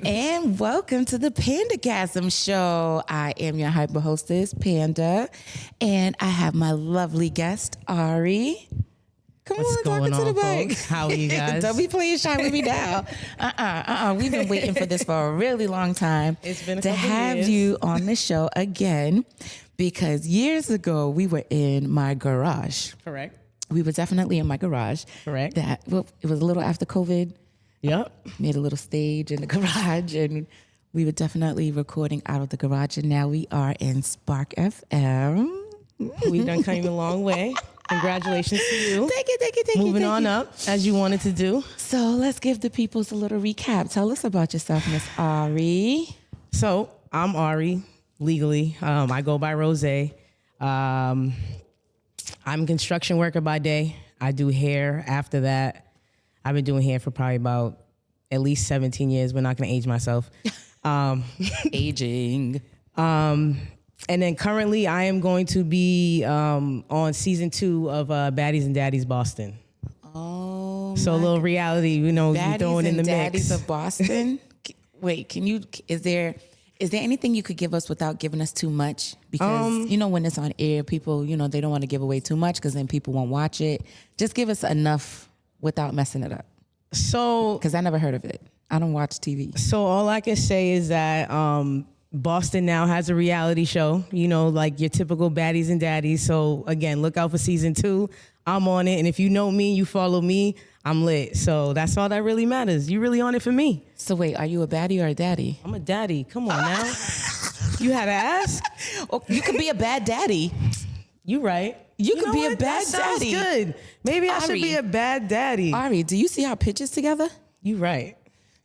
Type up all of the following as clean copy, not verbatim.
And welcome to the Pandagasm Show. I am your hyper hostess, Panda, and I have my lovely guest, Ari. Come What's on, going talking to the on, mic. folks? How are you guys? Don't be playing shy with me now. We've been waiting for this for a really long time. It's been a to couple have years. you on the show again, because years ago we were in my garage. Correct. We were definitely in my garage. Correct. It was a little after COVID. Yep. Made a little stage in the garage, and we were definitely recording out of the garage. And now we are in Spark FM. We've done came a long way. Congratulations to you. Thank you. Moving on up as you wanted to do. So let's give the peoples a little recap. Tell us about yourself, Miss Ari. So I'm Ari, legally. I go by Rose. I'm a construction worker by day. I do hair after that. I've been doing hair for probably about at least 17 years. We're not going to age myself. Aging. And then currently I am going to be on season 2 of Baddies and Daddies Boston. Oh, So a little reality, you know, you're throwing in the Daddies mix. of Boston. Wait, is there anything you could give us without giving us too much? Because, when it's on air, people, they don't want to give away too much because then people won't watch it. Just give us enough without messing it up. So, Because I never heard of it. I don't watch TV. so all I can say is that Boston now has a reality show, like your typical Baddies and Daddies. So again, look out for season 2. I'm on it. And if you know me, you follow me, I'm lit. So that's all that really matters. You really on it for me. So wait, are you a baddie or a daddy? I'm a daddy. Come on now. You had to ask? Oh, you could be a bad daddy. You right. You could know be a what? bad That sounds daddy. good. Maybe I should Ari. be a bad daddy. Ari, do you see our pictures together? You right.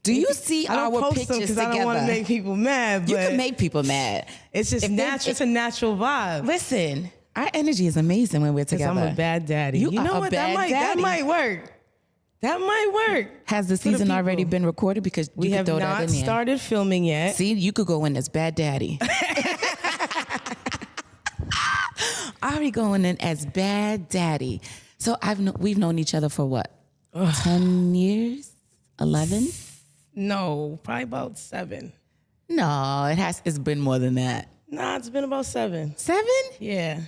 Do you see I don't our post pictures them because together? I don't want to make people mad. But You can make people mad. it's just if they- natural. It's a natural vibe. Listen, our energy is amazing when we're Because together. I'm a bad daddy. You know are a what? bad That daddy. might work. That might work. Has the For the season already people. been recorded? Because We you have could throw that not in there. started filming yet. See, you could go in as bad daddy. Ari going in as bad daddy. So we've known each other for what? 10 years? 11? No, probably about 7. No, it's been more than that. Nah, it's been about 7. 7? Yeah.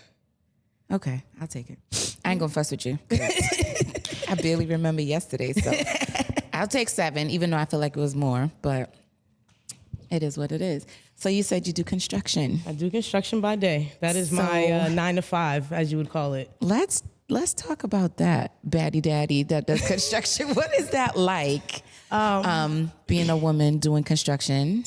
Okay, I'll take it. I ain't gonna fuss with you. I barely remember yesterday, so I'll take 7, even though I feel like it was more, but it is what it is. So you said you do construction. I do construction by day. That is my 9 to 5, as you would call it. Let's talk about that, baddie daddy that does construction. What is that like? Being a woman doing construction.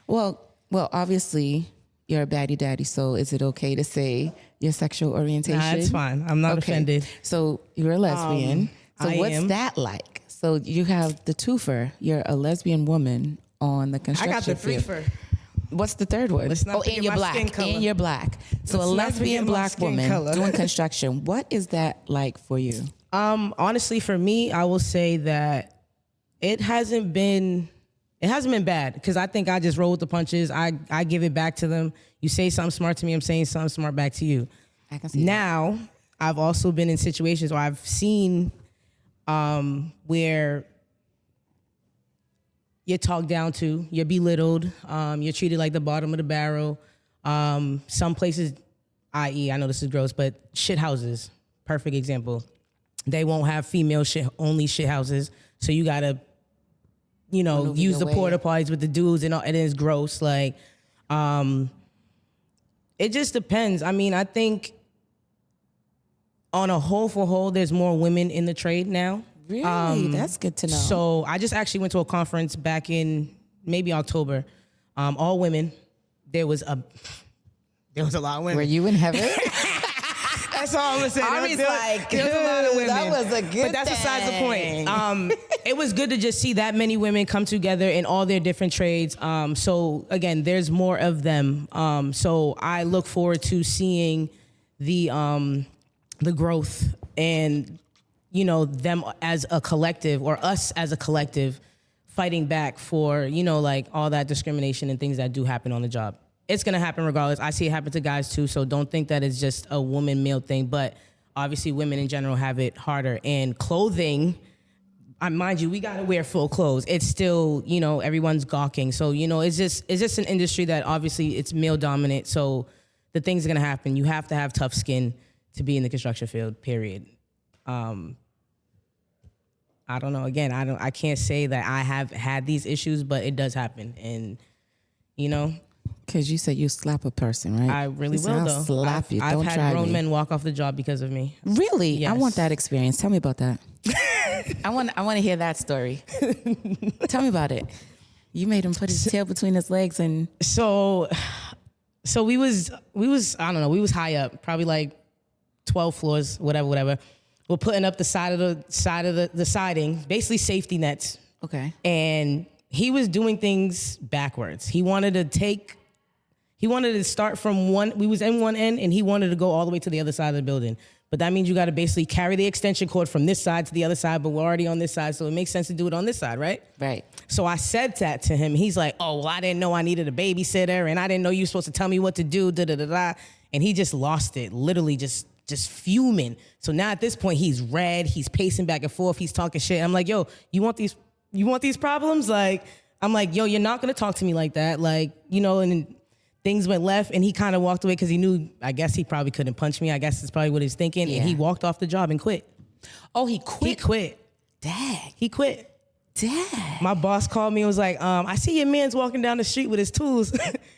Well, obviously you're a baddie daddy, so is it okay to say your sexual orientation? Nah, it's fine. I'm not offended. So you're a lesbian. So I what's am. that like? So you have the twofer. You're a lesbian woman on the I construction got the field. threefer. What's the third one? Let's not and forget you're my black. skin color. And you're black. So Let's a not lesbian forget my black skin woman color. doing construction. What is that like for you? Honestly, for me, I will say that it hasn't been bad because I think I just roll with the punches. I give it back to them. You say something smart to me, I'm saying something smart back to you. I can see Now, I've also been in situations where I've seen where you're talked down to, you're belittled, you're treated like the bottom of the barrel. Some places, i.e., I know this is gross, but shit houses, perfect example. They won't have female only shit houses, so you gotta, Maneuver use your the way. porta potties with the dudes and all, and it's gross. Like, it just depends. I mean, I think on a whole for whole, there's more women in the trade now. Really? That's good to know. So I just actually went to a conference back in maybe October. All women. There was a lot of women. were you in heaven? That's all I'm gonna say. Ari's like, there was a lot of women. that was a good But that's besides the thing. point. It was good to just see that many women come together in all their different trades. So again, there's more of them. So I look forward to seeing the growth and them as a collective or us as a collective fighting back for like all that discrimination and things that do happen on the job. It's going to happen regardless. I see it happen to guys too, so don't think that it's just a woman-male thing, but obviously women in general have it harder. And clothing, mind you, we gotta wear full clothes. It's still, everyone's gawking. So, it's just an industry that obviously it's male dominant. So the things are gonna happen. You have to have tough skin to be in the construction field, period. I don't know. Again, I can't say that I have had these issues, but it does happen. And, Because you said you slap a person, right? I really You said, will, I'll though. slap you. Don't I've try had grown me. men walk off the job because of me. Really? Yes. I want that experience. Tell me about that. I want to hear that story. Tell me about it. You made him put his tail between his legs and... So we was I don't know, we was high up, probably like 12 floors, whatever. We're putting up the side of the siding, basically safety nets. Okay. And he was doing things backwards. He wanted to start from we was in one end, and he wanted to go all the way to the other side of the building. But that means you got to basically carry the extension cord from this side to the other side, but we're already on this side, so it makes sense to do it on this side, right? Right. So I said that to him. He's like, oh, well, I didn't know I needed a babysitter, and I didn't know you were supposed to tell me what to do, da-da-da-da. And he just lost it, literally just fuming. So now at this point, he's red. He's pacing back and forth. He's talking shit. I'm like, yo, you want these problems? Like, I'm like, yo, you're not going to talk to me like that. Like, and things went left, and he kind of walked away because he knew, I guess he probably couldn't punch me. I guess that's probably what he's thinking. Yeah. And he walked off the job and quit. Oh, he quit? He quit. Dang. He quit. Dang. My boss called me and was like, I see your man's walking down the street with his tools.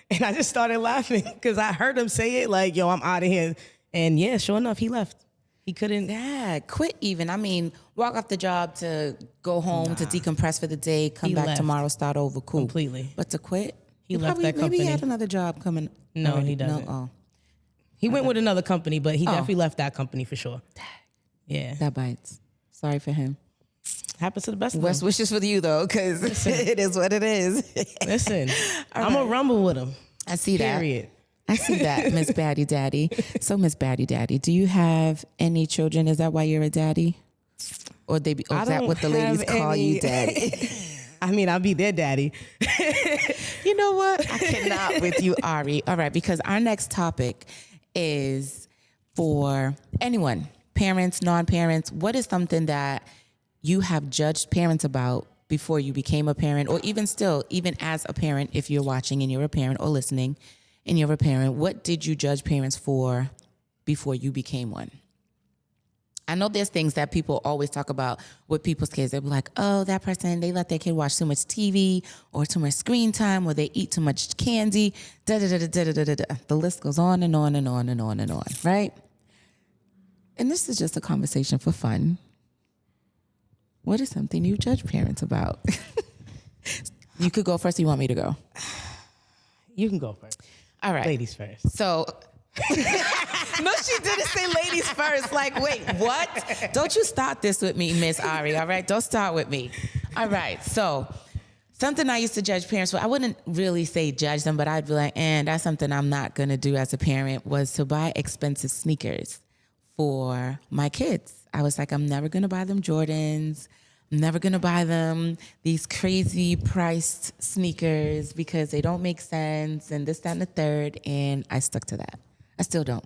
And I just started laughing because I heard him say it like, yo, I'm out of here. And yeah, sure enough, he left. He couldn't. Yeah, quit even. I mean, walk off the job to go home to decompress for the day, come back left. Tomorrow, start over, cool. Completely. But to quit? He left that company. Maybe he had another job coming. No, he doesn't. No? Oh. He went with another company, but he definitely left that company for sure. Yeah. That bites. Sorry for him. Happens to the best of them. Best wishes for you, though, because it is what it is. Listen, I'm going to rumble with him. I see that. Period. I see that, Miss Baddie Daddy. So, Miss Baddie Daddy, do you have any children? Is that why you're a daddy? Or is that what the ladies call you, daddy? I mean, I'll be their daddy. You know what? I cannot with you, Ari. All right, because our next topic is for anyone, parents, non-parents. What is something that you have judged parents about before you became a parent, or even still, even as a parent, if you're watching and you're a parent or listening and you're a parent, what did you judge parents for before you became one? I know there's things that people always talk about with people's kids. They'll be like, oh, that person, they let their kid watch too much TV or too much screen time, or they eat too much candy, da-da-da-da-da-da-da-da. The list goes on and on and on and on and on, right? And this is just a conversation for fun. What is something you judge parents about? You could go first. Or you want me to go? You can go first. All right. Ladies first. So... No, she didn't say ladies first. Like, wait, what? Don't you start this with me, Miss Ari, all right? Don't start with me. All right, so something I used to judge parents for, I wouldn't really say judge them, but I'd be like, that's something I'm not going to do as a parent, was to buy expensive sneakers for my kids. I was like, I'm never going to buy them Jordans. I'm never going to buy them these crazy priced sneakers because they don't make sense and this, that, and the third, and I stuck to that. I still don't.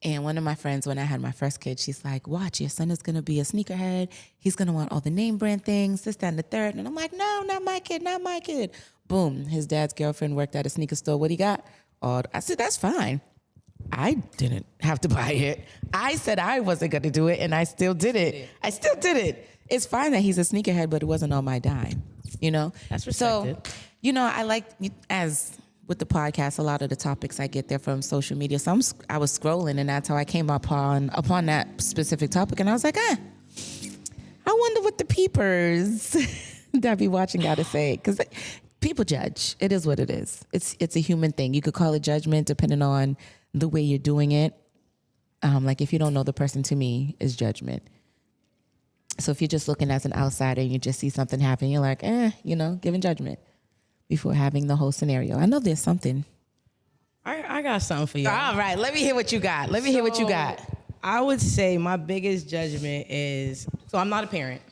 And one of my friends, when I had my first kid, she's like, watch, your son is going to be a sneakerhead. He's going to want all the name brand things, this, that, and the third. And I'm like, no, not my kid, not my kid. Boom. His dad's girlfriend worked at a sneaker store. What he got? I said, that's fine. I didn't have to buy it. I said I wasn't going to do it, and I still did it. I still did it. It's fine that he's a sneakerhead, but it wasn't on my dime, That's respected. So, I like, as... with the podcast, a lot of the topics I get there from social media. So I was scrolling, and that's how I came upon that specific topic. And I was like, I wonder what the peepers that be watching got to say. Because people judge. It is what it is. It's a human thing. You could call it judgment depending on the way you're doing it. Like if you don't know the person, to me, is judgment. So if you're just looking as an outsider and you just see something happen, you're like, giving judgment before having the whole scenario. I know there's something. I got something for you. All right, let me hear what you got. Hear what you got. I would say my biggest judgment is, so I'm not a parent.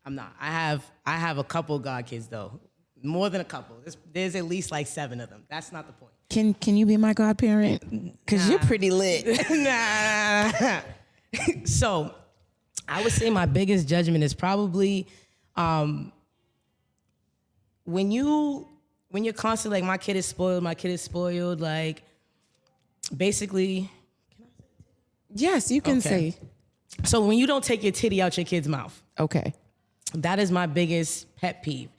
I'm not. I have a couple god kids though. More than a couple. There's at least like 7 of them. That's not the point. Can you be my godparent? Because you're pretty lit. Nah. So I would say my biggest judgment is probably when you're constantly like, my kid is spoiled, like basically. Yes, you can say. So when you don't take your titty out your kid's mouth. Okay. That is my biggest pet peeve.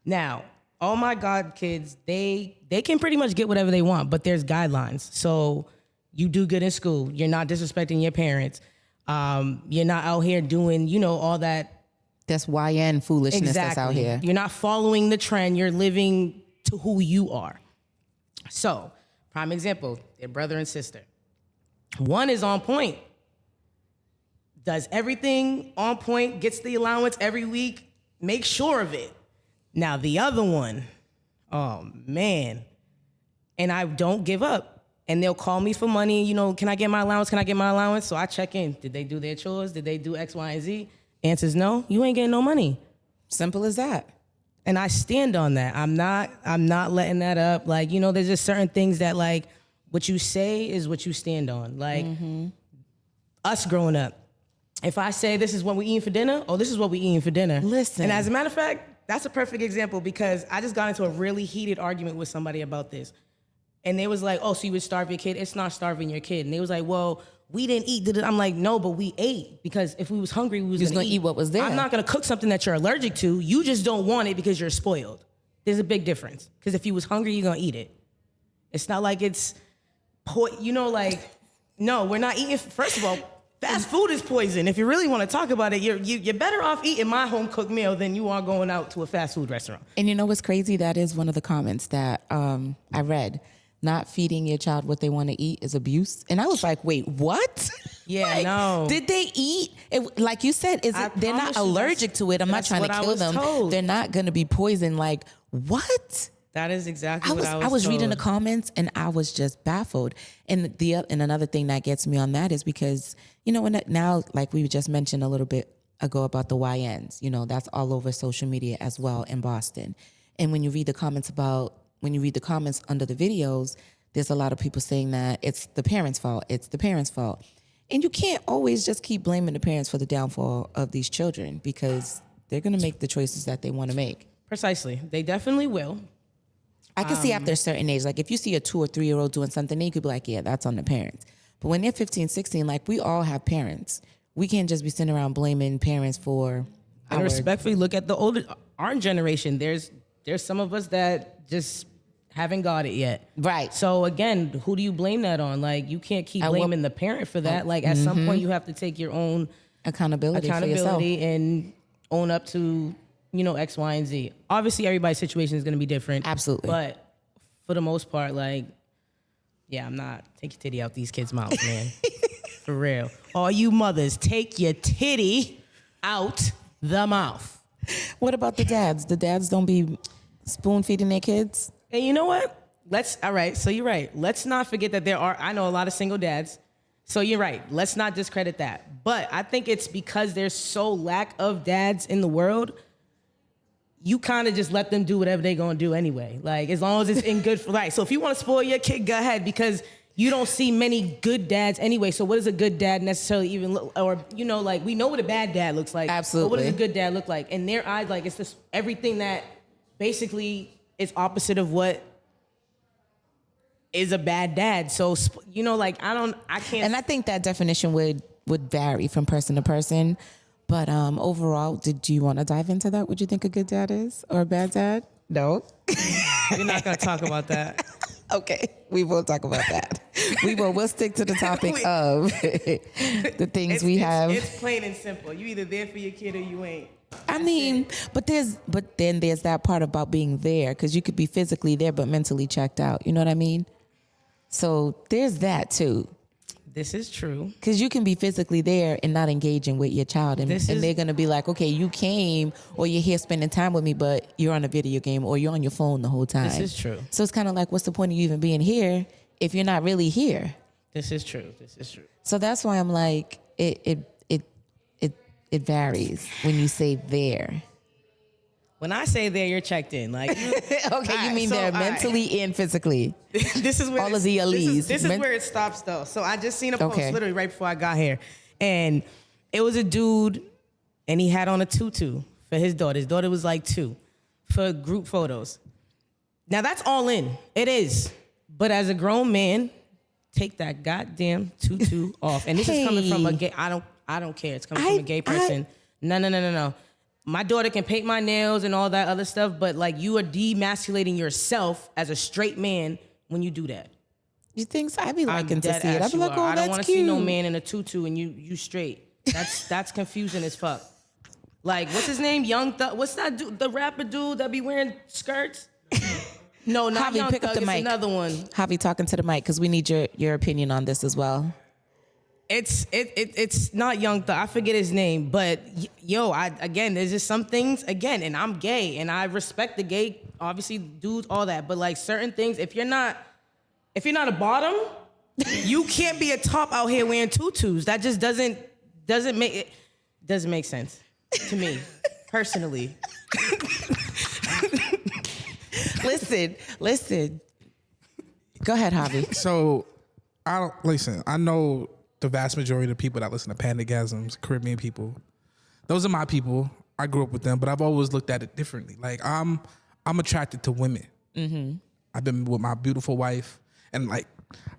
Now, all my God kids, they can pretty much get whatever they want, but there's guidelines. So you do good in school. You're not disrespecting your parents. You're not out here doing, all that. That's YN foolishness that's out here. You're not following the trend. You're living to who you are. So, prime example, their brother and sister. One is on point. Does everything on point, gets the allowance every week, make sure of it. Now, the other one, oh, man. And I don't give up. And they'll call me for money, can I get my allowance? Can I get my allowance? So I check in. Did they do their chores? Did they do X, Y, and Z? Answer's no. You ain't getting no money. Simple as that. And I stand on that. I'm not letting that up. Like, there's just certain things that, like, what you say is what you stand on. Like, us growing up, if I say this is what we eating for dinner, this is what we eating for dinner. Listen. And as a matter of fact, that's a perfect example because I just got into a really heated argument with somebody about this. And they was like, so you would starve your kid? It's not starving your kid. And they was like, well, we didn't eat. I'm like, no, but we ate because if we was hungry, we was going to eat what was there. I'm not going to cook something that you're allergic to. You just don't want it because you're spoiled. There's a big difference. Because if you was hungry, you're going to eat it. It's not like it's, no, we're not eating. First of all, fast food is poison. If you really want to talk about it, you're better off eating my home cooked meal than you are going out to a fast food restaurant. And you know what's crazy? That is one of the comments that I read. Not feeding your child what they want to eat is abuse. And I was like, wait, what? Yeah, no. Did they eat? Like you said, they're not allergic to it. I'm not trying to kill them. Told. They're not going to be poisoned. Like, what? That is exactly what I was I was told. reading the comments and I was just baffled. And another thing that gets me on that is because, now, like we just mentioned a little bit ago about the YNs, that's all over social media as well in Boston. And when you read the comments under the videos, there's a lot of people saying that it's the parents' fault. It's the parents' fault. And you can't always just keep blaming the parents for the downfall of these children because they're going to make the choices that they want to make. Precisely. They definitely will. I can see after a certain age, like if you see a 2 or 3 year old doing something, then you could be like, yeah, that's on the parents. But when they're 15, 16, like we all have parents. We can't just be sitting around blaming parents for And respectfully, look at our generation. There's some of us that just haven't got it yet. Right. So again, who do you blame that on? Like you can't keep blaming the parent for that. Like at some point you have to take your own accountability for yourself. And own up to, X, Y, and Z. Obviously everybody's situation is going to be different. Absolutely. But for the most part, like, yeah, I'm not. Take your titty out these kids' mouths, man. For real. All you mothers, take your titty out the mouth. What about the dads? The dads don't be spoon feeding their kids? And you know what? All right, so you're right. Let's not forget that I know a lot of single dads. So you're right. Let's not discredit that. But I think it's because there's so lack of dads in the world, you kind of just let them do whatever they're going to do anyway. Like, as long as it's in good, right? So if you want to spoil your kid, go ahead, because you don't see many good dads anyway. So what does a good dad necessarily even look, or, like, we know what a bad dad looks like. Absolutely. But what does a good dad look like? In their eyes, like, it's just everything that basically is opposite of what is a bad dad. So, like, I can't. And I think that definition would vary from person to person. But overall, do you want to dive into that? Would you think a good dad is or a bad dad? No. We're not going to talk about that. Okay, we will talk about that. We'll stick to the topic of the things we have. It's plain and simple. You either there for your kid or you ain't. I mean, but then there's that part about being there, because you could be physically there but mentally checked out. You know what I mean? So there's that too. This is true. Because you can be physically there and not engaging with your child. And they're going to be like, okay, you came or you're here spending time with me, but you're on a video game or you're on your phone the whole time. This is true. So it's kind of like, what's the point of you even being here if you're not really here? This is true. So that's why I'm like, it varies when you say there. When I say there, you're checked in. Like, okay, you mean they're mentally and physically. This is where all of the Elise. This is where it stops, though. So I just seen a post literally right before I got here, and It was a dude, and he had on a tutu for his daughter. His daughter was like 2 for group photos. Now, that's all in. It is. But as a grown man, take that goddamn tutu off. And this is coming from a gay... I don't care. It's coming from a gay person. No. My daughter can paint my nails and all that other stuff, but like you are demasculating yourself as a straight man when you do that. You think so? I'd be liking to see it. I'd be like, oh, I don't want to see no man in a tutu and you straight. That's confusing as fuck. Like, what's his name? Young Thug. What's that dude? The rapper dude that be wearing skirts? No, not Javi, Young pick Thug. up the It's mic. another one. Javi, talking to the mic because we need your opinion on this as well. It's not Young Thug. I forget his name, but again, there's just some things again, and I'm gay, and I respect the gay, obviously dudes, all that, but like certain things, if you're not a bottom, you can't be a top out here wearing tutus. That just doesn't make sense to me personally. Listen. Go ahead, Javi. So, I know the vast majority of the people that listen to Pandagasms, Caribbean people, those are my people. I grew up with them, but I've always looked at it differently. Like I'm attracted to women. Mm-hmm. I've been with my beautiful wife, and like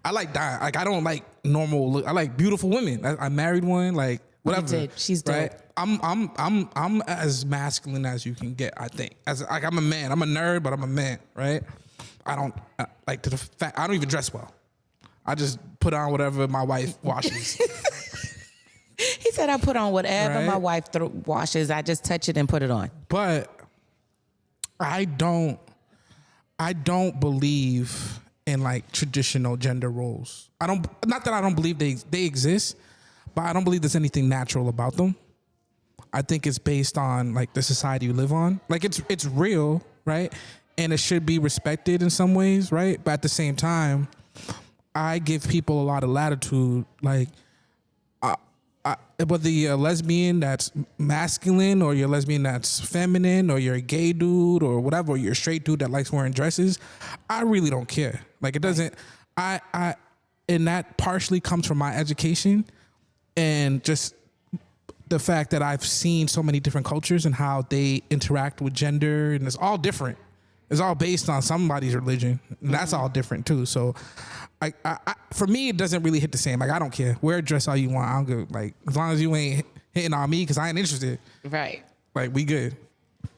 I like dying. Like I don't like normal look. I like beautiful women. I married one. Like whatever. You did. She's dope. Right? I'm as masculine as you can get. I think I'm a man. I'm a nerd, but I'm a man. Right? I don't like to the fact I don't even dress well. I just put on whatever my wife washes. He said, I put on whatever my wife washes. I just touch it and put it on. But I don't believe in like traditional gender roles. Not that I don't believe they exist, but I don't believe there's anything natural about them. I think it's based on like the society you live on. Like it's real, right? And it should be respected in some ways, right? But at the same time, I give people a lot of latitude, like whether you're a lesbian that's masculine or you're a lesbian that's feminine or you're a gay dude or whatever, or you're a straight dude that likes wearing dresses, I really don't care. Like it doesn't, and that partially comes from my education and just the fact that I've seen so many different cultures and how they interact with gender, and it's all different. It's all based on somebody's religion, and that's all different too. So, I for me, it doesn't really hit the same. Like I don't care. Wear a dress all you want. I don't give. Like as long as you ain't hitting on me, because I ain't interested. Right. Like we good.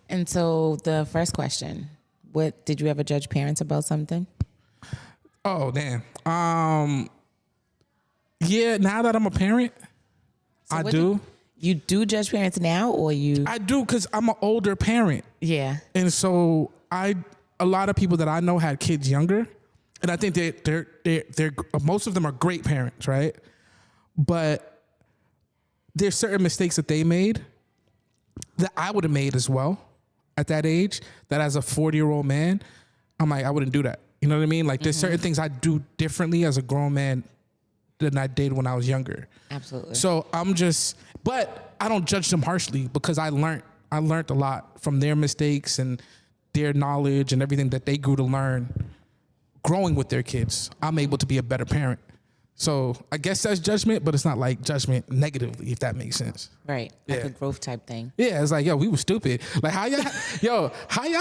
And so the first question: what did you ever judge parents about something? Oh damn. Yeah. Now that I'm a parent, So I do. You do judge parents now, or you? I do because I'm an older parent. Yeah. And so a lot of people that I know had kids younger, and I think they're most of them are great parents, right? But there's certain mistakes that they made that I would have made as well at that age, that as a 40-year-old man, I'm like, I wouldn't do that. You know what I mean? Like there's certain things I do differently as a grown man than I did when I was younger. Absolutely. So but I don't judge them harshly because I learned a lot from their mistakes and their knowledge and everything that they grew to learn growing with their kids. I'm able to be a better parent. So I guess that's judgment, but it's not like judgment negatively, if that makes sense. Right. Like a growth type thing. Yeah, it's like, yo, we were stupid. Like how y'all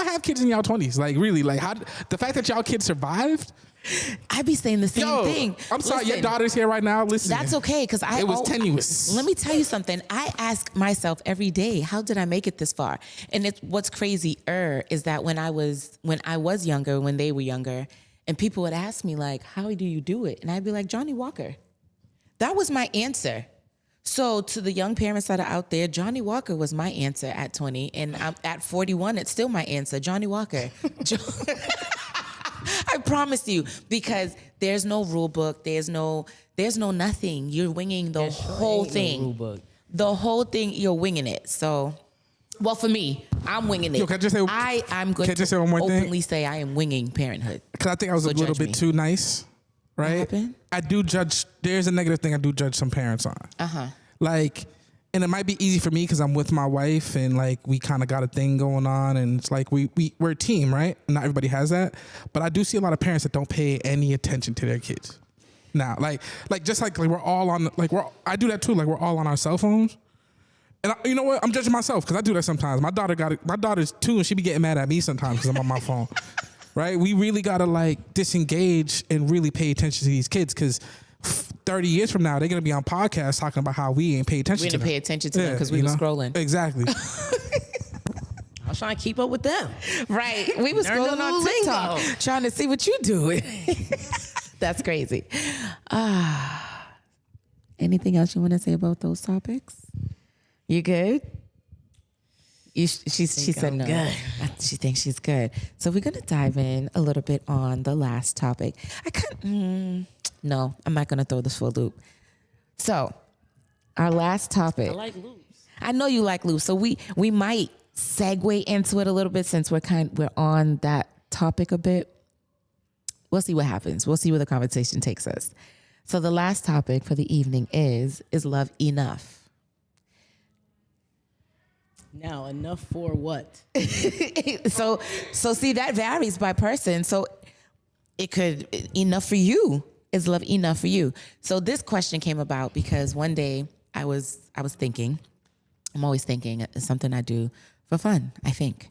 have kids in y'all 20s? Like really, like how the fact that y'all kids survived? I be saying the same thing. I'm sorry, your daughter's here right now. Listen, that's okay because it was tenuous. Let me tell you something. I ask myself every day, how did I make it this far? And what's crazier is that when I was younger, when they were younger, and people would ask me like, how do you do it? And I'd be like, Johnny Walker. That was my answer. So to the young parents that are out there, Johnny Walker was my answer at 20, and I'm at 41. It's still my answer, Johnny Walker. I promise you, because there's no rule book, there's no nothing. You're winging the whole thing. No rule book. The whole thing, you're winging it. So, well, for me, I'm winging it. Yo, can I just say, I'm going to openly say I am winging parenthood. Because I think I was a little bit too nice, right? What happened? I do judge. There's a negative thing I do judge some parents on. Like, and it might be easy for me because I'm with my wife and like we kind of got a thing going on, and it's like we're a team, right? Not everybody has that, but I do see a lot of parents that don't pay any attention to their kids. Now, like just like we're all on, like I do that too. Like we're all on our cell phones, And you know what? I'm judging myself because I do that sometimes. My daughter's 2 and she be getting mad at me sometimes because I'm on my phone. Right? We really gotta like disengage and really pay attention to these kids because 30 years from now they're gonna be on podcasts talking about how we ain't pay attention to them. We didn't pay attention to them because we were scrolling. Exactly. I was trying to keep up with them. Right. We was Learn the scrolling on little TikTok lingo. trying to see what you doing. That's crazy. Anything else you want to say about those topics? You good? She said no. Good. She thinks she's good. So we're gonna dive in a little bit on the last topic. No, I'm not gonna throw this for a loop. So our last topic. I like loops. I know you like loops, so we might segue into it a little bit since we're on that topic a bit. We'll see what happens. We'll see where the conversation takes us. So the last topic for the evening is love enough? Now, enough for what? So see, that varies by person. So it could, enough for you. Is love enough for you? So this question came about because one day I was thinking, I'm always thinking, it's something I do for fun, I think.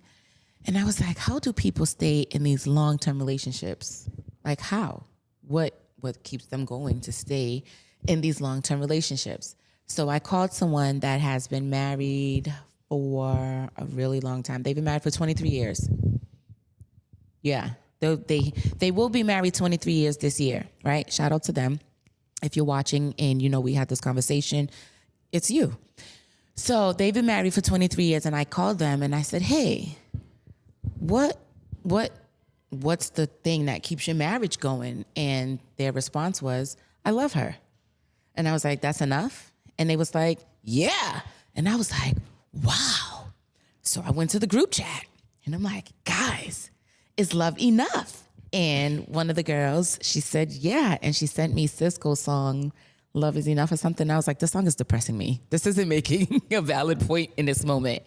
And I was like, how do people stay in these long-term relationships? Like how? What keeps them going to stay in these long-term relationships? So I called someone that has been married for a really long time. They've been married for 23 years. Yeah. They will be married 23 years this year, right? Shout out to them. If you're watching and you know we had this conversation, it's you. So they've been married for 23 years and I called them and I said, hey, what's the thing that keeps your marriage going? And their response was, I love her. And I was like, that's enough? And they was like, yeah. And I was like, wow. So I went to the group chat and I'm like, guys, is love enough? And one of the girls, she said, yeah. And she sent me Sisqo's song, Love is Enough or something. I was like, this song is depressing me. This isn't making a valid point in this moment.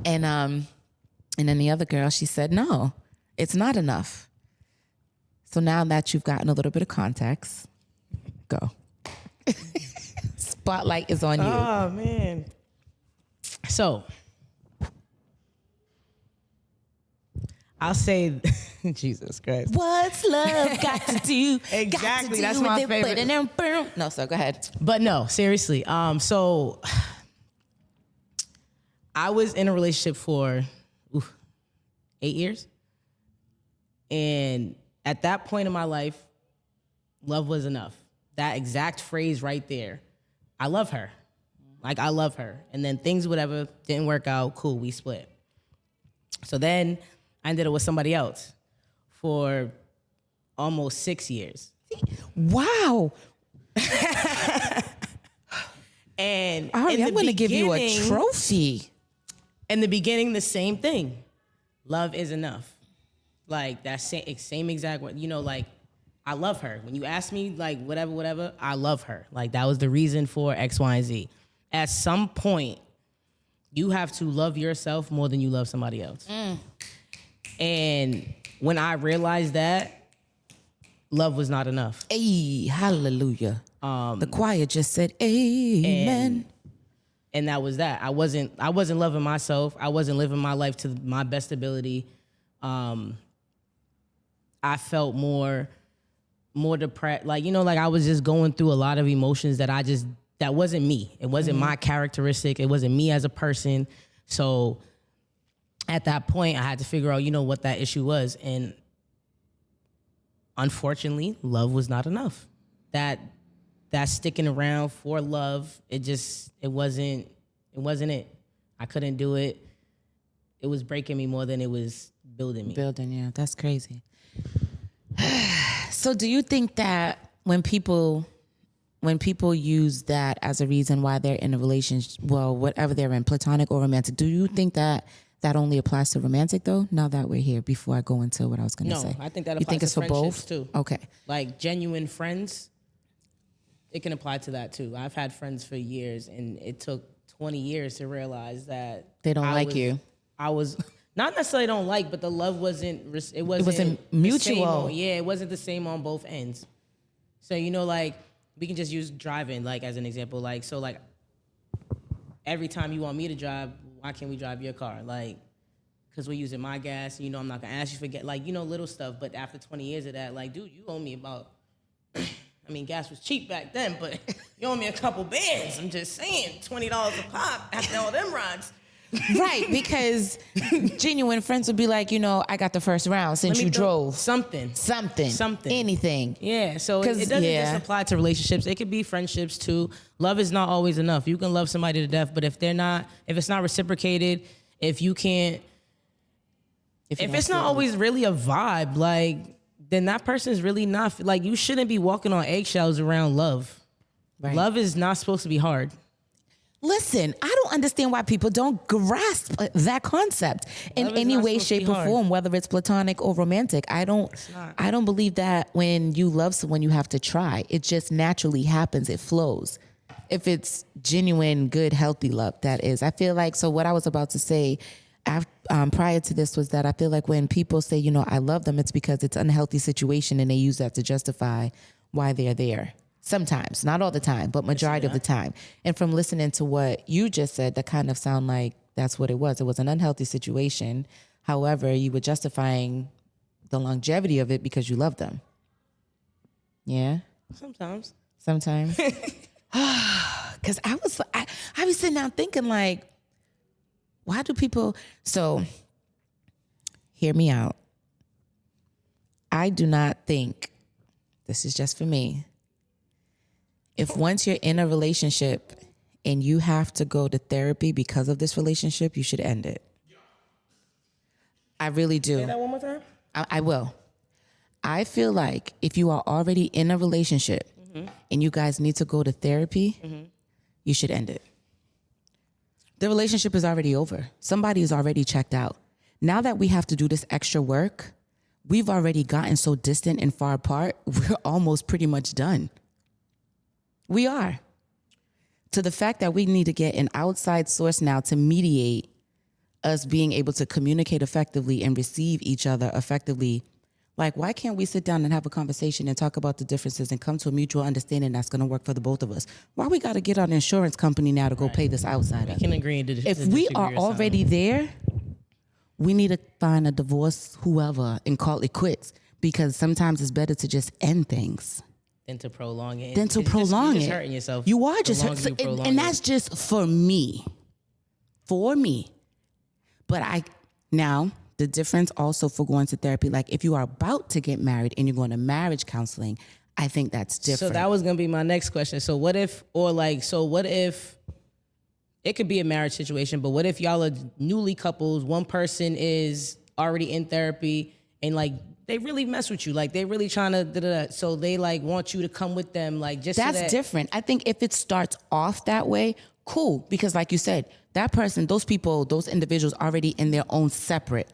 And then the other girl, she said, no, it's not enough. So now that you've gotten a little bit of context, go. Spotlight is on you. Oh, man. So, I'll say, Jesus Christ. What's love got to do? Exactly, got to that's do my with it, favorite. No, so go ahead. But no, seriously. So I was in a relationship for 8 years. And at that point in my life, love was enough. That exact phrase right there. I love her. Like, I love her. And then things, whatever, didn't work out. Cool, we split. So then I ended up with somebody else for almost 6 years. Wow. And Ari, I'm going to give you a trophy. In the beginning, the same thing. Love is enough. Like, that same exact word. You know, like, I love her. When you ask me, like, whatever, I love her. Like, that was the reason for X, Y, and Z. At some point, you have to love yourself more than you love somebody else. And when I realized that, love was not enough. Hey, hallelujah. The choir just said amen. And that was that. I wasn't loving myself. I wasn't living my life to my best ability. I felt more depressed. Like, you know, like I was just going through a lot of emotions that wasn't me. It wasn't my characteristic. It wasn't me as a person. So at that point, I had to figure out, you know, what that issue was. And unfortunately, love was not enough. That sticking around for love, it wasn't it. I couldn't do it. It was breaking me more than it was building me. Yeah, that's crazy. So do you think that when people use that as a reason why they're in a relationship, well, whatever they're in, platonic or romantic, do you think that only applies to romantic though? Now that we're here, before I go into what I was going to say. No, I think that applies you think to it's for both too. Okay. Like genuine friends, it can apply to that too. I've had friends for years and it took 20 years to realize that they don't like you. I was not necessarily don't like, but the love wasn't mutual. It wasn't the same on both ends. So, you know, like we can just use driving like as an example. Like, so like every time you want me to drive, why can't we drive your car? Like, because we're using my gas, and, I'm not going to ask you for gas. Like, little stuff. But after 20 years of that, like, dude, you owe me about, gas was cheap back then, but you owe me a couple bands. I'm just saying, $20 a pop after all them rides. Right, because genuine friends would be like, I got the first round since you drove. Something. Anything. Yeah, so it doesn't just apply to relationships. It could be friendships too. Love is not always enough. You can love somebody to death, but if it's not reciprocated, if it's not always really a vibe, like, then that person is really not, like, you shouldn't be walking on eggshells around love. Right. Love is not supposed to be hard. Listen, I don't understand why people don't grasp that concept in any way, shape, or form, whether it's platonic or romantic. I don't believe that when you love someone, you have to try. It just naturally happens. It flows. If it's genuine, good, healthy love, that is. I feel like, so what I was about to say prior to this was that I feel like when people say, I love them, it's because it's an unhealthy situation and they use that to justify why they're there. Sometimes, not all the time, but majority of the time. And from listening to what you just said, that kind of sound like that's what it was. It was an unhealthy situation. However, you were justifying the longevity of it because you love them. Yeah? Sometimes. Because I was sitting down thinking, like, why do people... So, hear me out. I do not think, this is just for me, if once you're in a relationship and you have to go to therapy because of this relationship, you should end it. I really do. Say that one more time? I will. I feel like if you are already in a relationship and you guys need to go to therapy, you should end it. The relationship is already over. Somebody is already checked out. Now that we have to do this extra work, we've already gotten so distant and far apart, we're almost pretty much done. We are. To the fact that we need to get an outside source now to mediate us being able to communicate effectively and receive each other effectively. Like, why can't we sit down and have a conversation and talk about the differences and come to a mutual understanding that's going to work for the both of us? Why we got to get an insurance company now to go pay this outsider? We can agree to If we are already there, we need to find a divorce, whoever, and call it quits, because sometimes it's better to just end things. Than to prolong it. You're just hurting yourself. You are just hurting. And that's just for me. But now, the difference also for going to therapy, like if you are about to get married and you're going to marriage counseling, I think that's different. So that was going to be my next question. So what if it could be a marriage situation, but what if y'all are newly couples, one person is already in therapy and like they really mess with you, like they really trying to so they like want you to come with them, like just that's so that different. I think if it starts off that way, cool, because like you said, that person, those people, those individuals already in their own separate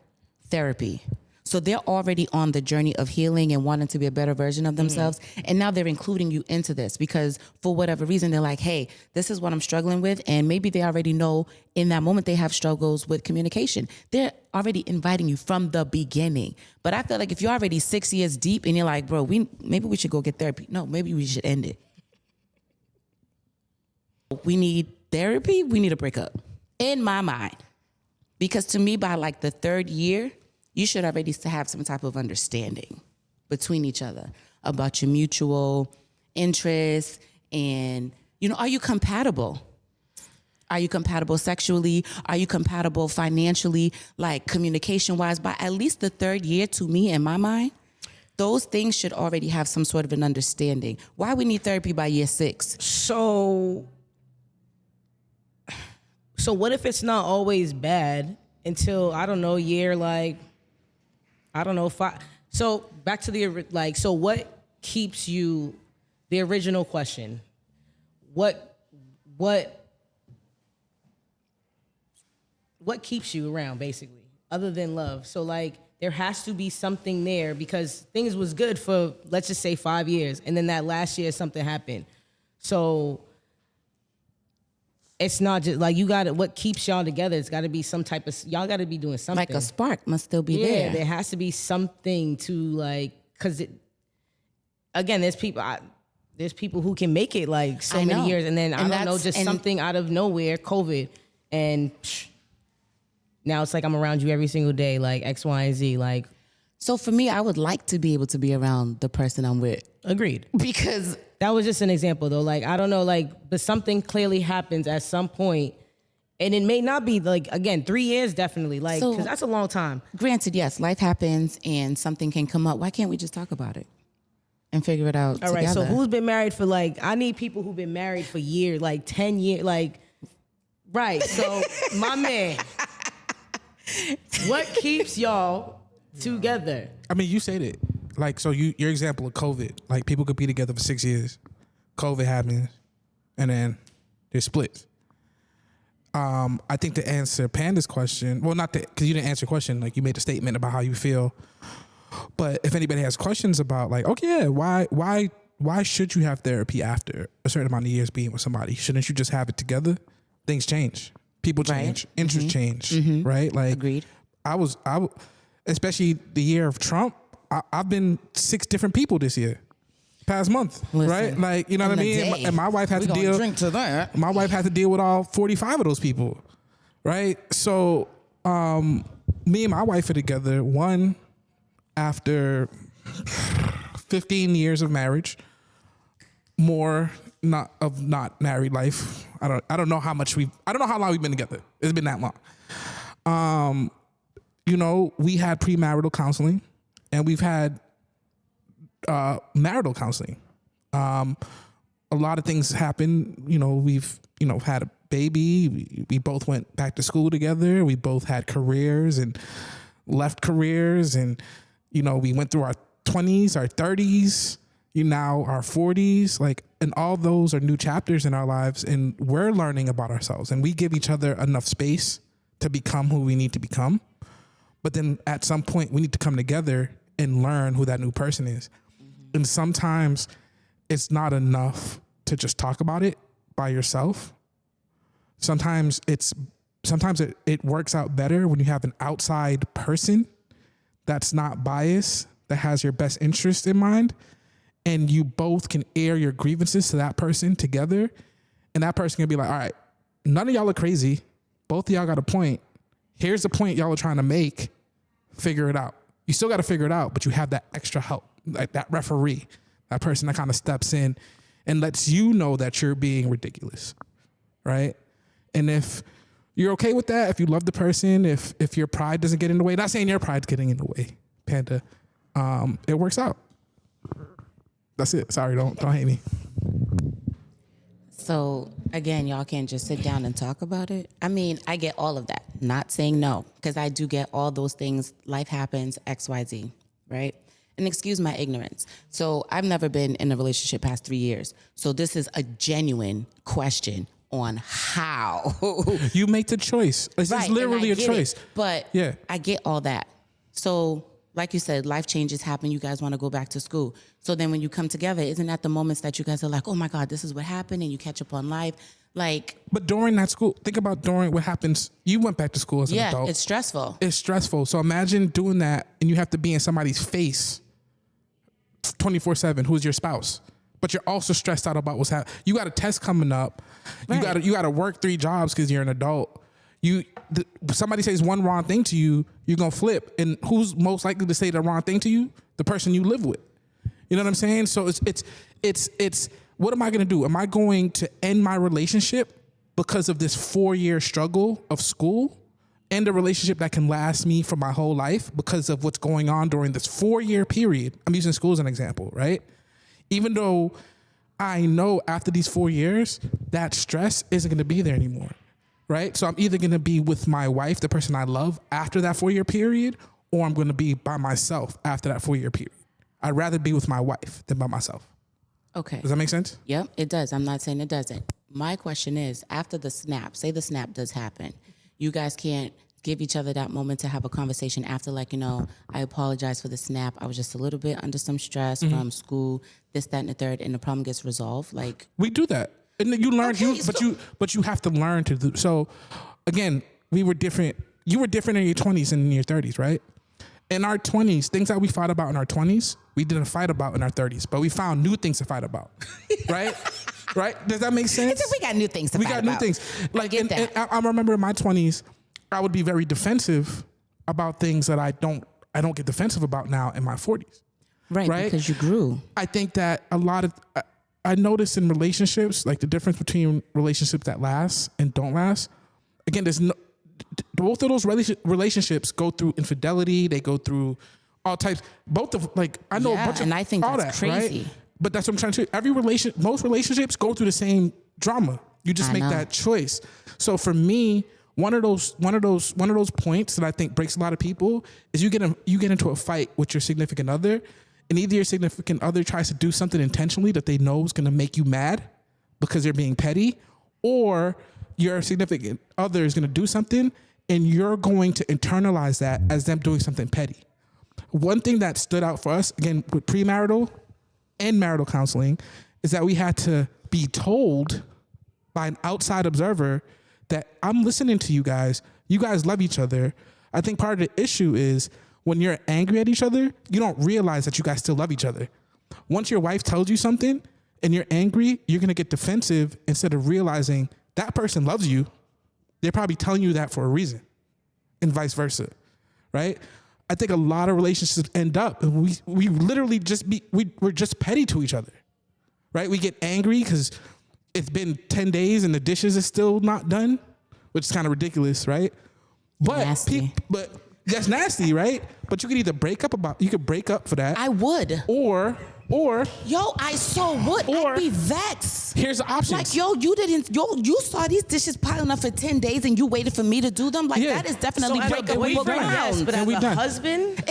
therapy. So they're already on the journey of healing and wanting to be a better version of themselves. And now they're including you into this because for whatever reason, they're like, hey, this is what I'm struggling with. And maybe they already know in that moment they have struggles with communication. They're already inviting you from the beginning. But I feel like if you're already 6 years deep and you're like, bro, maybe we should go get therapy. No, maybe we should end it. We need therapy. We need to break up in my mind. Because to me, by like the third year, you should already have some type of understanding between each other about your mutual interests and, are you compatible? Are you compatible sexually? Are you compatible financially, like communication-wise? By at least the third year, to me, in my mind, those things should already have some sort of an understanding. Why we need therapy by year 6? So what if it's not always bad until, I don't know, year like, I don't know, 5. So back to so what keeps you, the original question, what keeps you around basically, other than love? So like, there has to be something there because things was good for, let's just say 5 years. And then that last year, something happened. So it's not just like what keeps y'all together. It's got to be some type of, y'all got to be doing something. Like a spark must still be there. Yeah, there has to be something to like, because again, there's people, there's people who can make it like so I many know. years, and then And I don't know, just something out of nowhere, COVID, and now it's like I'm around you every single day, like X, Y, and Z. Like, So for me, I would like to be able to be around the person I'm with agreed. because That was just an example though. Like, I don't know, like, but something clearly happens at some point, and it may not be like, again, 3 years definitely, like, So- because that's a long time. granted, yes, life happens and something can come up. Why can't we just talk about it and figure it out All right, together? so who's been married for like, I need people who've been married for years, like 10 years, like, right. So my man, what keeps y'all together? I mean, you said it. Like, so your example of COVID, like people could be together for 6 years. COVID happens, and then they're split. I think to answer Panda's question, well, not because you didn't answer the question, like you made a statement about how you feel. But if anybody has questions about like, okay, yeah, why should you have therapy after a certain amount of years being with somebody? Shouldn't you just have it together? Things change, people change, interests change, right? Like, Agreed. I especially the year of Trump. I've been 6 different people this year, past month, Listen, right? Like, you know what I in a mean? day, And my wife had we to gonna deal. drink to that. My wife had to deal with all 45 of those people, right? So, me and my wife are together. One, after 15 years of marriage, more not married life. I don't know how long we've been together. It's been that long. You know, we had premarital counseling, and we've had marital counseling. A lot of things happen. You know, we've had a baby. We both went back to school together. We both had careers and left careers, and we went through our 20s, our 30s, now our 40s, like, and all those are new chapters in our lives, and we're learning about ourselves, and we give each other enough space to become who we need to become. But then at some point we need to come together and learn who that new person is. And sometimes it's not enough to just talk about it by yourself. Sometimes it works out better when you have an outside person that's not biased, that has your best interest in mind, and you both can air your grievances to that person together, and that person can be like, all right, none of y'all are crazy. Both of y'all got a point. Here's the point y'all are trying to make. Figure it out. You still got to figure it out, but you have that extra help, like that referee, that person that kind of steps in and lets you know that you're being ridiculous, right? And if you're okay with that, if you love the person, if your pride doesn't get in the way, not saying your pride's getting in the way, Panda, it works out. That's it. Sorry, don't hate me. So again, y'all can't just sit down and talk about it. I mean, I get all of that. Not saying no, because I do get all those things. Life happens, X, Y, Z, right? And excuse my ignorance. So I've never been in a relationship past 3 years. So this is a genuine question on how. You make the choice. It's Right, just and literally I a get choice. it, but Yeah. I get all that. So like you said, life changes happen. You guys want to go back to school. So then when you come together, isn't that the moments that you guys are like, oh my God, this is what happened, and you catch up on life? Like, But during that school, think about during what happens. You went back to school as an yeah, adult. it's stressful. It's stressful. So imagine doing that and you have to be in somebody's face 24/7, who's your spouse. But you're also stressed out about what's happening. You got a test coming up. Right. You got to work 3 jobs because you're an adult. Somebody says one wrong thing to you, you're going to flip. And who's most likely to say the wrong thing to you? The person you live with. You know what I'm saying? So it's what am I going to do? Am I going to end my relationship because of this 4-year struggle of school? End a relationship that can last me for my whole life because of what's going on during this 4-year period? I'm using school as an example, right? Even though I know after these 4 years, that stress isn't going to be there anymore, right? So I'm either going to be with my wife, the person I love, after that 4-year period, or I'm going to be by myself after that 4-year period. I'd rather be with my wife than by myself. Okay. Does that make sense? Yep, it does. I'm not saying it doesn't. My question is, after the snap, say the snap does happen, you guys can't give each other that moment to have a conversation after, like, I apologize for the snap. I was just a little bit under some stress from school, this, that, and the third, and the problem gets resolved. Like, we do that. And then you learn, Okay, but you have to learn to do. So again, we were different. You were different in your 20s and in your 30s, right? in our 20s, things that we fought about in our 20s, we didn't fight about in our 30s, but we found new things to fight about, right? Right? Does that make sense? We got new things to fight about. We got new things. Like, I remember in my 20s, I would be very defensive about things that I don't get defensive about now in my 40s. Right? Because you grew. I think that a lot of, I notice in relationships, like the difference between relationships that last and don't last. Again, both of those relationships go through infidelity. They go through all types. Both of I know a bunch of and I think all that's that, crazy. Right? But that's what I'm trying to say. Most relationships go through the same drama. You just make that choice. So for me, one of those points that I think breaks a lot of people is you get into a fight with your significant other, and either your significant other tries to do something intentionally that they know is going to make you mad because they're being petty, or your significant other is going to do something and you're going to internalize that as them doing something petty. One thing that stood out for us, again, with premarital and marital counseling, is that we had to be told by an outside observer that I'm listening to you guys love each other. I think part of the issue is when you're angry at each other, you don't realize that you guys still love each other. Once your wife tells you something and you're angry, you're going to get defensive instead of realizing that person loves you. They're probably telling you that for a reason, and vice versa, right? I think a lot of relationships end up, and we literally we're just petty to each other, right? We get angry because it's been 10 days and the dishes is still not done, which is kind of ridiculous, right? But but that's nasty, right? But you could either break up for that. I would. Or yo, I so would. I'd be vexed. Here's the option. Like, you saw these dishes piling up for 10 days and you waited for me to do them. Like, that is definitely breakable ground. Yes, but as a husband,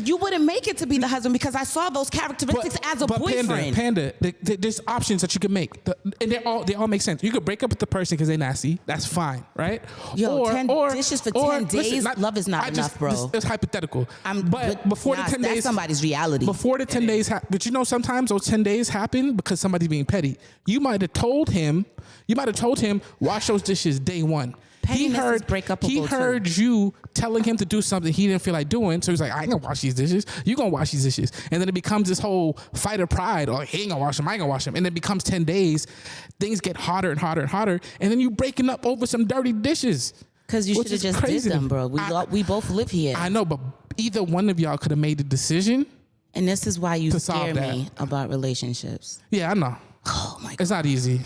you wouldn't make it to be the husband because I saw those characteristics as a boyfriend. Panda, there's options that you can make, and they all make sense. You could break up with the person because they're nasty. That's fine, right? Yo, 10 dishes for 10 days. Love is not enough, bro. It's hypothetical. But before the 10 days, that's somebody's reality. Before the 10 days, but you know, sometimes those 10 days happen because somebody's being petty. You might have told him, wash those dishes day one. Pettiness is breakupable He heard you telling him to do something he didn't feel like doing, so he's like, I ain't gonna wash these dishes. You gonna wash these dishes. And then it becomes this whole fight of pride, or he ain't gonna wash them, I ain't gonna wash them. And it becomes 10 days. Things get hotter and hotter and hotter. And then you breaking up over some dirty dishes. Because you should have just did them, bro. We both live here. I know, but either one of y'all could have made the decision. And this is why you scare me about relationships. Yeah, I know. Oh my God. It's not easy.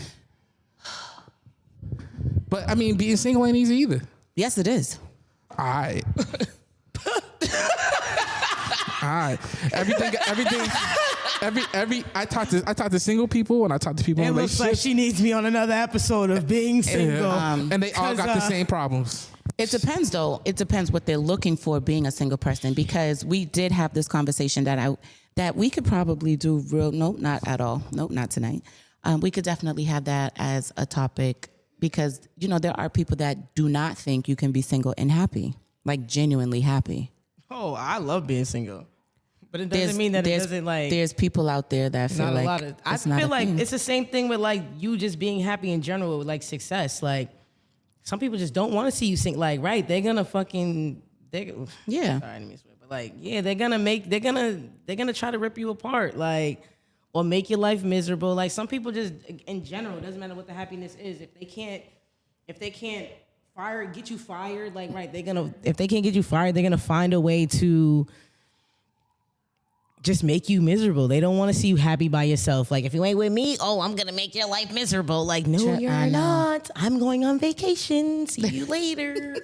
But I mean, being single ain't easy either. Yes, it is. All right. All right. I talk to single people and I talk to people in relationships. It looks like she needs me on another episode of being single. And they all got the same problems. It depends, though. It depends what they're looking for being a single person, because we did have this conversation that we could probably do nope, not at all. Nope, not tonight. We could definitely have that as a topic because, you know, there are people that do not think you can be single and happy, like genuinely happy. Oh, I love being single. But it doesn't mean that it doesn't like... There's people out there that feel like I feel like it's the same thing with like you just being happy in general with like success. Like some people just don't want to see you sing. Like, right, they're gonna fucking... Yeah. Sorry, I didn't mean to swear, but like, yeah, they're gonna try to rip you apart. Like... or make your life miserable. Like some people just, in general, it doesn't matter what the happiness is. If they can't get you fired, like, right, if they can't get you fired, they're gonna find a way to just make you miserable. They don't want to see you happy by yourself. Like, if you ain't with me, oh, I'm gonna make your life miserable. Like, no, you're not. I'm going on vacation. See you later.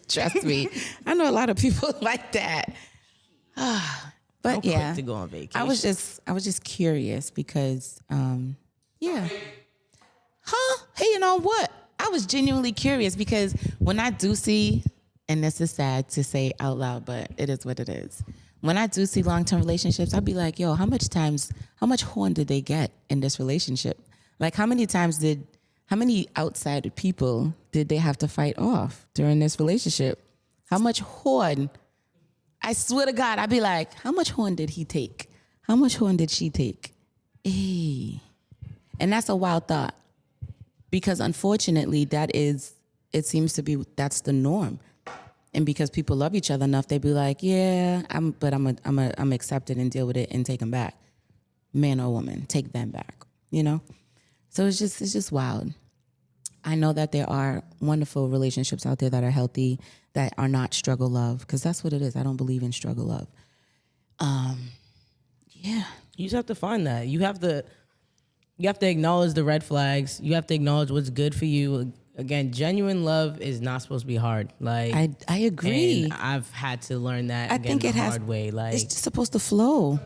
Trust me. I know a lot of people like that. But yeah, to go on vacation. I was just curious because, yeah. Hey, you know what? I was genuinely curious because when I do see, and this is sad to say out loud, but it is what it is. When I do see long-term relationships, I'll be like, yo, how much horn did they get in this relationship? Like, how many outside people did they have to fight off during this relationship? How much horn? I swear to God, I'd be like, how much horn did he take? How much horn did she take? Hey. And that's a wild thought. Because unfortunately, that's the norm. And because people love each other enough, they be like, yeah, I'm accept it and deal with it and take them back. Man or woman, take them back, you know? So it's just wild. I know that there are wonderful relationships out there that are healthy, that are not struggle love, because that's what it is. I don't believe in struggle love. Yeah. You just have to find that. You have to acknowledge the red flags. You have to acknowledge what's good for you. Again, genuine love is not supposed to be hard. Like I agree. And I've had to learn that I again think the hard way. Like it's just supposed to flow.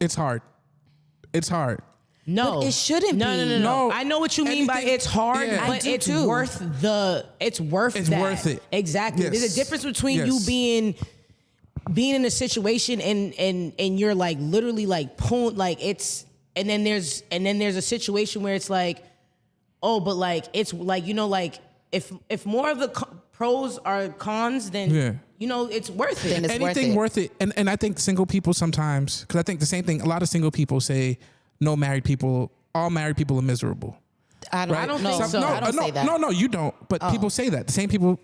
It's hard. It's hard. No, but it shouldn't be. No. I know what you mean by it's hard, Yeah. but it's too. worth It's that. worth it. Exactly. Yes. There's a difference between Yes. you being in a situation and you're like literally like pulling like it's and then there's a situation where it's like, oh, but like it's like, you know, like if more of the pros are cons, then you know it's worth it. Then it's Anything worth it. And I think single people sometimes, because I think the same thing, a lot of single people say no married people, all married people are miserable. I don't think so. I don't say that. No, you don't. But people say that. The same people,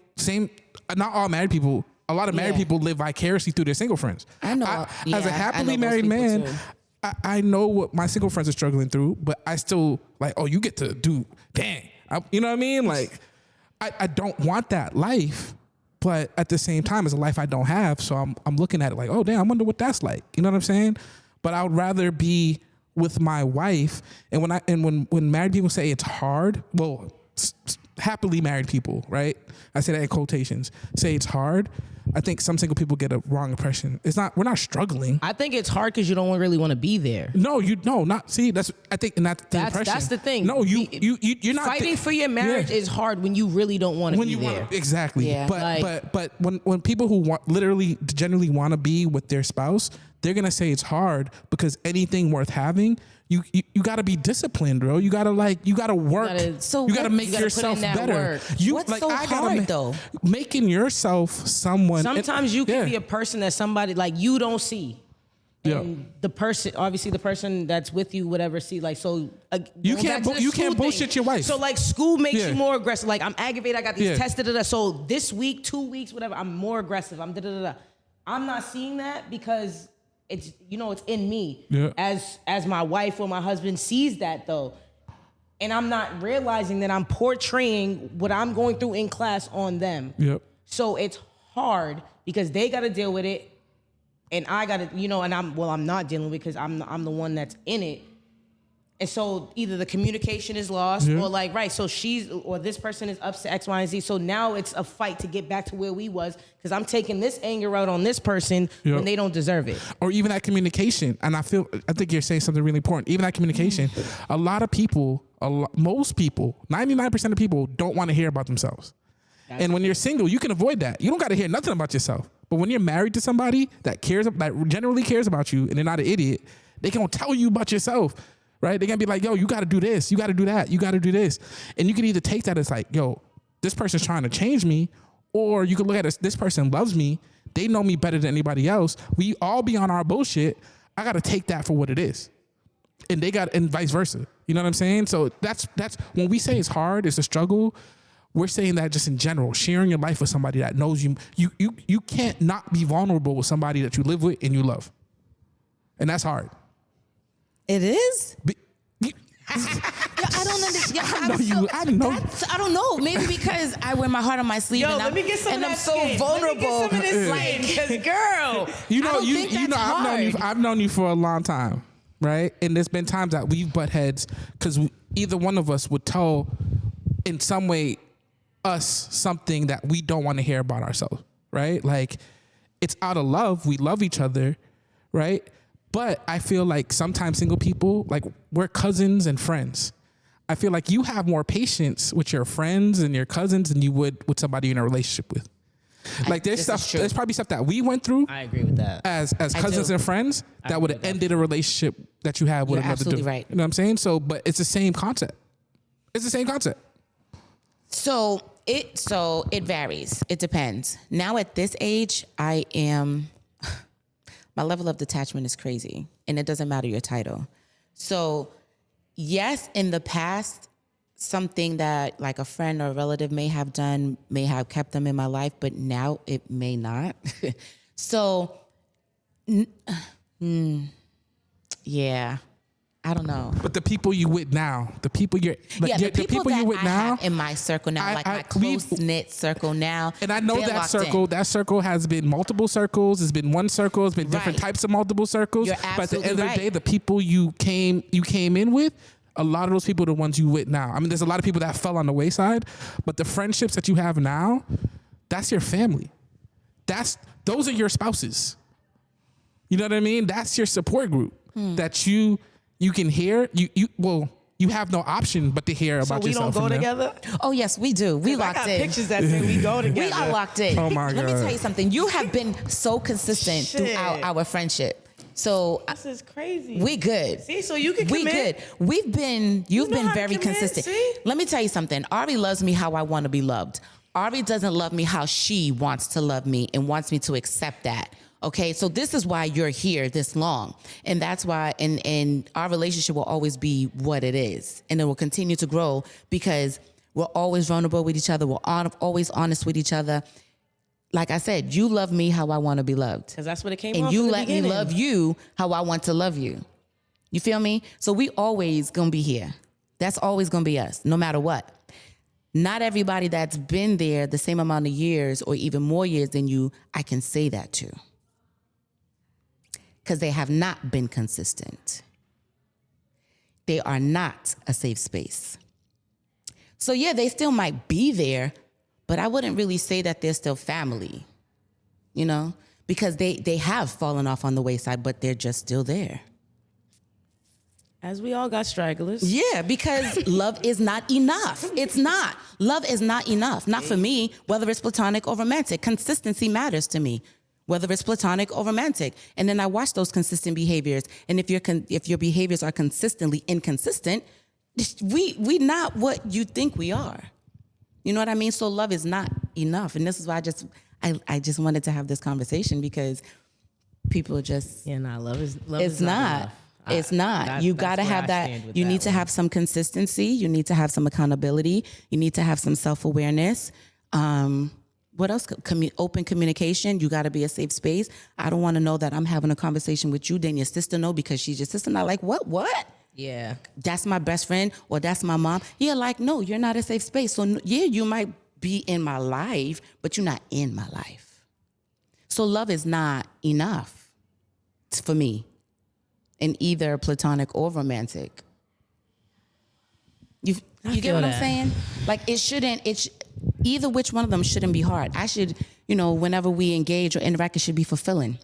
not all married people. A lot of married people live vicariously through their single friends. I know. As a happily married man, I know what my single friends are struggling through, but I still like, oh, you get to do, dang. You know what I mean? Like, I don't want that life, but at the same time, it's a life I don't have. So I'm looking at it like, oh, damn, I wonder what that's like. You know what I'm saying? But I would rather be with my wife. And when married people say it's hard, well, happily married people, right? I say that in quotations, say it's hard. I think some single people get a wrong impression. We're not struggling. I think it's hard because you don't really want to be there. See, that's the impression. That's the thing. No, you're not fighting for your marriage is hard when you really don't want to be there. Exactly. Yeah. But when people who generally want to be with their spouse, they're gonna say it's hard because anything worth having, you got to be disciplined, bro. You got to work. You got to make yourself better. What's so hard though? Making yourself someone. Sometimes you can be a person that somebody like you don't see. And the person that's with you, whatever, see, like, so you can't bullshit your wife. So like school makes you more aggressive. Like I'm aggravated. I got these tests. So this week, 2 weeks, whatever, I'm more aggressive. I'm not seeing that because it's, you know, it's in me. Yeah. As my wife or my husband sees that though. And I'm not realizing that I'm portraying what I'm going through in class on them. Yep. So it's hard because they got to deal with it. And I got to, you know, and I'm not dealing with it because I'm the one that's in it. And so either the communication is lost or like, right, so this person is upset X, Y, and Z. So now it's a fight to get back to where we was because I'm taking this anger out on this person when they don't deserve it. Or even that communication. And I think you're saying something really important. Even that communication. A lot of people, most people, 99% of people don't want to hear about themselves. And when you're single, you can avoid that. You don't got to hear nothing about yourself. But when you're married to somebody that generally cares about you and they're not an idiot, they can tell you about yourself. Right? They're going to be like, yo, you got to do this. You got to do that. You got to do this. And you can either take that as like, yo, this person's trying to change me. Or you can look at it as this person loves me. They know me better than anybody else. We all be on our bullshit. I got to take that for what it is. And and vice versa. You know what I'm saying? So that's when we say it's hard, it's a struggle. We're saying that just in general, sharing your life with somebody that knows you. You can't not be vulnerable with somebody that you live with and you love. And that's hard. It is? I don't understand. I don't know. Maybe because I wear my heart on my sleeve and I'm so vulnerable. Like, girl, I've known you for a long time, right? And there's been times that we've butt heads because either one of us would tell in some way us something that we don't want to hear about ourselves, right? Like it's out of love. We love each other, right? But I feel like sometimes single people, like we're cousins and friends. I feel like you have more patience with your friends and your cousins than you would with somebody you're in a relationship with. Like there's probably stuff that we went through. I agree with that. As cousins and friends that would have ended a relationship that you had with another dude. Right. You know what I'm saying? So, but it's the same concept. So it varies. It depends. Now at this age, my level of detachment is crazy, and it doesn't matter your title. So, yes, in the past, something that like a friend or a relative may have done, may have kept them in my life, but now it may not. So, yeah, I don't know. But the people you with now, the people you're, like, The people that you with I now have in my circle now, like my we've- close-knit circle now. and I know they're that locked circle. in. That circle has been multiple circles. It's been one circle. It's been different Right. types of multiple circles. You're but at the end of absolutely the day, right. the people you came in with, a lot of those people are the ones you with now. I mean, there's a lot of people that fell on the wayside, but the friendships that you have now, that's your family. Those are your spouses. You know what I mean? That's your support group that you can hear. You have no option but to hear So about we yourself. don't go from them. together? Oh yes, we do. We I locked got in. pictures that say we go together. We are locked in. Oh, my Let me God. tell you something. You have been so consistent Shit. throughout our friendship. So This is crazy. we good. See, so you can We commit. good. You've know been how to very commit, consistent. see? Let me tell you something. Ari loves me how I want to be loved. Ari doesn't love me how she wants to love me and wants me to accept that. Okay, so this is why you're here this long. And that's why, and our relationship will always be what it is. And it will continue to grow because we're always vulnerable with each other. We're always honest with each other. Like I said, you love me how I want to be loved. Because that's what it came And off you in the let me beginning. love you how I want to love you. You feel me? So we always gonna be here. That's always gonna be us, no matter what. Not everybody that's been there the same amount of years or even more years than you, I can say that to. Because they have not been consistent. They are not a safe space. So yeah, they still might be there, but I wouldn't really say that they're still family, you know? Because they have fallen off on the wayside, but they're just still there. As we all got stragglers. Yeah, because love is not enough. It's not. Love is not enough. Not for me, whether it's platonic or romantic. Consistency matters to me, whether it's platonic or romantic. And then I watch those consistent behaviors. And if your behaviors are consistently inconsistent, we not what you think we are. You know what I mean? So love is not enough. And this is why I just wanted to have this conversation because people just Love is it's not. enough. It's not. You got to have that. You need to have some consistency. You need to have some accountability. You need to have some self-awareness. What else? Open communication. You got to be a safe space. I don't want to know that I'm having a conversation with you, then your sister know because she's your sister. Not like, what? Yeah. That's my best friend or that's my mom. Yeah, like, no, you're not a safe space. So yeah, you might be in my life, but you're not in my life. So love is not enough for me. In either platonic or romantic. You get what I'm saying? Like either which one of them shouldn't be hard. I should, whenever we engage or interact, it should be fulfilling.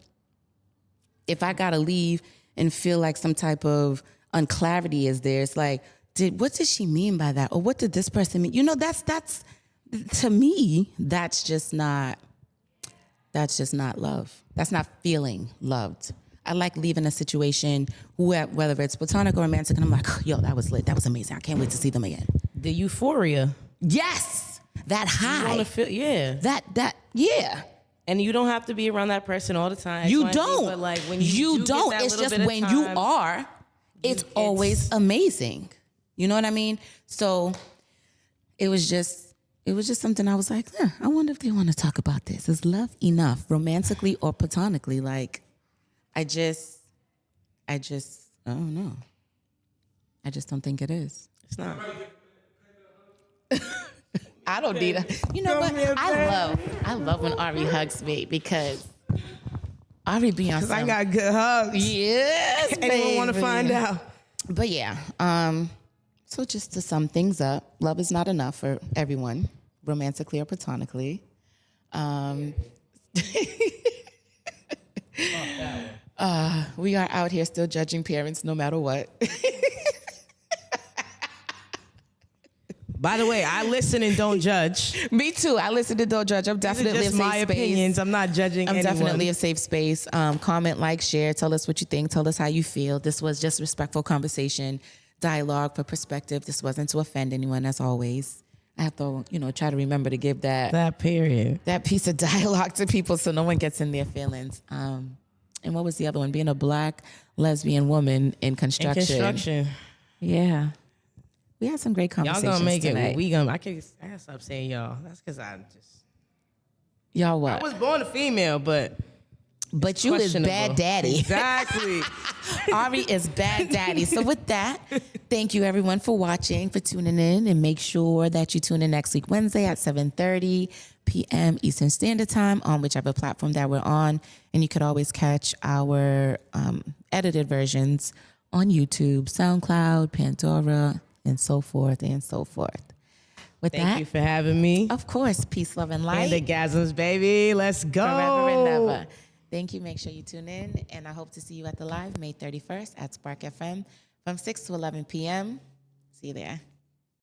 If I gotta leave and feel like some type of unclarity is there, it's like, what did she mean by that? Or what did this person mean? That's to me, that's just not love. That's not feeling loved. I like leaving a situation, whether it's platonic or romantic, and I'm like, yo, that was lit. That was amazing. I can't wait to see them again. The euphoria. Yes, that high. You want to feel, yeah. Yeah. And you don't have to be around that person all the time. You don't. But like when you don't. Get that It's little just bit of when you time, are, it's always amazing. You know what I mean? So it was just something I was like, I wonder if they want to talk about this. Is love enough, romantically or platonically? Like, I don't know. I just don't think it is. It's not. I don't need a. You know what? I love when Ari hugs me because Ari be on. Because I got good hugs. Yes, Anyone want to baby. find out? But yeah. So just to sum things up, love is not enough for everyone, romantically or platonically. We are out here still judging parents no matter what. By the way, I listen and don't judge. Me too. I listen to Don't Judge. I'm definitely These are just a safe my space. opinions. I'm not judging I'm anyone. definitely a safe space. Comment, like, share. Tell us what you think. Tell us how you feel. This was just respectful conversation, dialogue for perspective. This wasn't to offend anyone, as always. I have to, try to remember to give that piece of dialogue to people so no one gets in their feelings. And what was the other one? Being a Black lesbian woman in construction. In construction. Yeah. We had some great Y'all conversations gonna make tonight. it. I can't stop saying y'all. That's because Y'all what? I was born a female, but But you is bad daddy. Exactly. Ari is bad daddy. So with that, thank you everyone for watching, for tuning in, and make sure that you tune in next week, Wednesday at 7:30 p.m. Eastern Standard Time on whichever platform that we're on. And you could always catch our edited versions on YouTube, SoundCloud, Pandora, and so forth and so forth. With Thank that, you for having me. of course, peace, love, and light. And the gasms, baby. Let's go. Forever and ever. Thank you. Make sure you tune in. And I hope to see you at the live May 31st at Spark FM from 6 to 11 p.m. See you there.